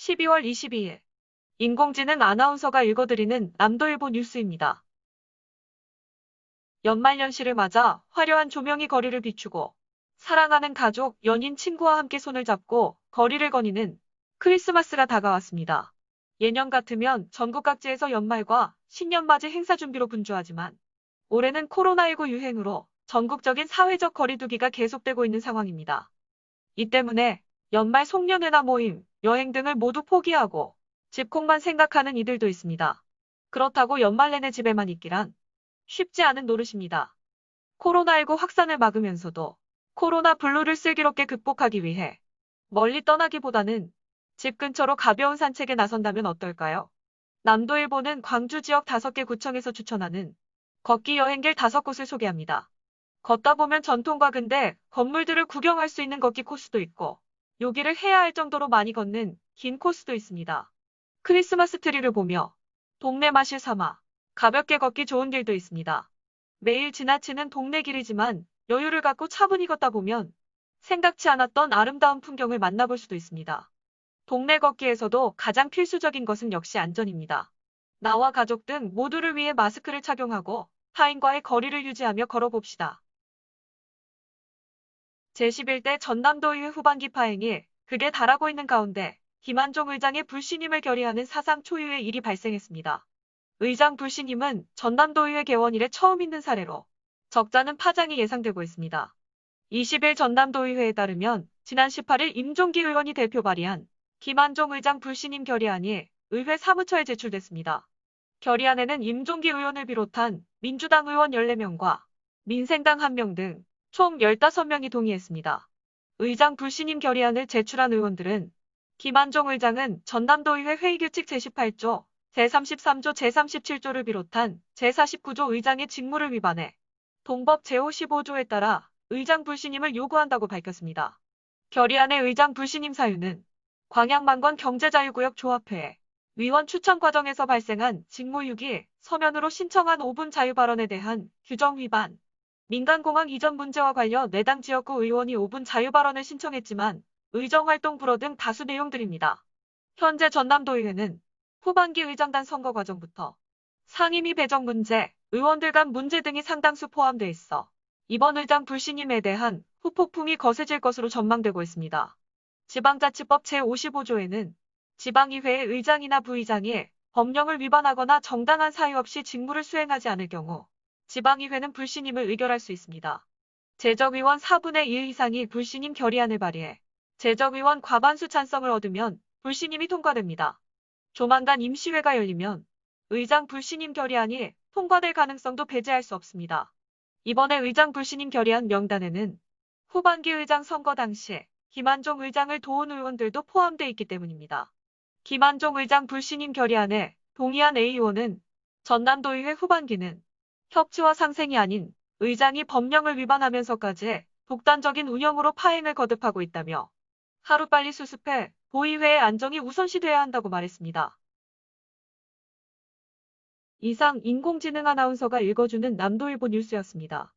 12월 22일 인공지능 아나운서가 읽어드리는 남도일보 뉴스입니다. 연말연시를 맞아 화려한 조명이 거리를 비추고 사랑하는 가족, 연인, 친구와 함께 손을 잡고 거리를 거니는 크리스마스가 다가왔습니다. 예년 같으면 전국 각지에서 연말과 신년맞이 행사 준비로 분주하지만 올해는 코로나19 유행으로 전국적인 사회적 거리두기가 계속되고 있는 상황입니다. 이 때문에 연말 송년회나 모임, 여행 등을 모두 포기하고 집콕만 생각하는 이들도 있습니다. 그렇다고 연말 내내 집에만 있기란 쉽지 않은 노릇입니다. 코로나19 확산을 막으면서도 코로나 블루를 슬기롭게 극복하기 위해 멀리 떠나기보다는 집 근처로 가벼운 산책에 나선다면 어떨까요? 남도일보는 광주 지역 5개 구청에서 추천하는 걷기 여행길 5곳을 소개합니다. 걷다 보면 전통과 근대, 건물들을 구경할 수 있는 걷기 코스도 있고 요기를 해야 할 정도로 많이 걷는 긴 코스도 있습니다. 크리스마스 트리를 보며 동네 마실 삼아 가볍게 걷기 좋은 길도 있습니다. 매일 지나치는 동네 길이지만 여유를 갖고 차분히 걷다 보면 생각지 않았던 아름다운 풍경을 만나볼 수도 있습니다. 동네 걷기에서도 가장 필수적인 것은 역시 안전입니다. 나와 가족 등 모두를 위해 마스크를 착용하고 타인과의 거리를 유지하며 걸어봅시다. 제11대 전남도의회 후반기 파행이 극에 달하고 있는 가운데 김한종 의장의 불신임을 결의하는 사상 초유의 일이 발생했습니다. 의장 불신임은 전남도의회 개원 이래 처음 있는 사례로 적잖은 파장이 예상되고 있습니다. 20일 전남도의회에 따르면 지난 18일 임종기 의원이 대표 발의한 김한종 의장 불신임 결의안이 의회 사무처에 제출됐습니다. 결의안에는 임종기 의원을 비롯한 민주당 의원 14명과 민생당 1명 등 총 15명이 동의했습니다. 의장 불신임 결의안을 제출한 의원들은 김한종 의장은 전남도의회 회의규칙 제18조, 제33조, 제37조를 비롯한 제49조 의장의 직무를 위반해 동법 제55조에 따라 의장 불신임을 요구한다고 밝혔습니다. 결의안의 의장 불신임 사유는 광양만권 경제자유구역 조합회에 위원 추천 과정에서 발생한 직무유기, 서면으로 신청한 5분 자유발언에 대한 규정 위반, 민간공항 이전 문제와 관련 해당 지역구 의원이 5분 자유발언을 신청했지만 의정활동 불허 등 다수 내용들입니다. 현재 전남도의회는 후반기 의장단 선거 과정부터 상임위 배정 문제, 의원들 간 문제 등이 상당수 포함돼 있어 이번 의장 불신임에 대한 후폭풍이 거세질 것으로 전망되고 있습니다. 지방자치법 제55조에는 지방의회의 의장이나 부의장이 법령을 위반하거나 정당한 사유 없이 직무를 수행하지 않을 경우 지방의회는 불신임을 의결할 수 있습니다. 제적의원 4분의 1 이상이 불신임 결의안을 발의해 제적의원 과반수 찬성을 얻으면 불신임이 통과됩니다. 조만간 임시회가 열리면 의장 불신임 결의안이 통과될 가능성도 배제할 수 없습니다. 이번에 의장 불신임 결의안 명단에는 후반기 의장 선거 당시 김한종 의장을 도운 의원들도 포함돼 있기 때문입니다. 김한종 의장 불신임 결의안에 동의한 A의원은 전남도의회 후반기는 협치와 상생이 아닌 의장이 법령을 위반하면서까지 독단적인 운영으로 파행을 거듭하고 있다며 하루빨리 수습해 도의회의 안정이 우선시돼야 한다고 말했습니다. 이상 인공지능 아나운서가 읽어주는 남도일보 뉴스였습니다.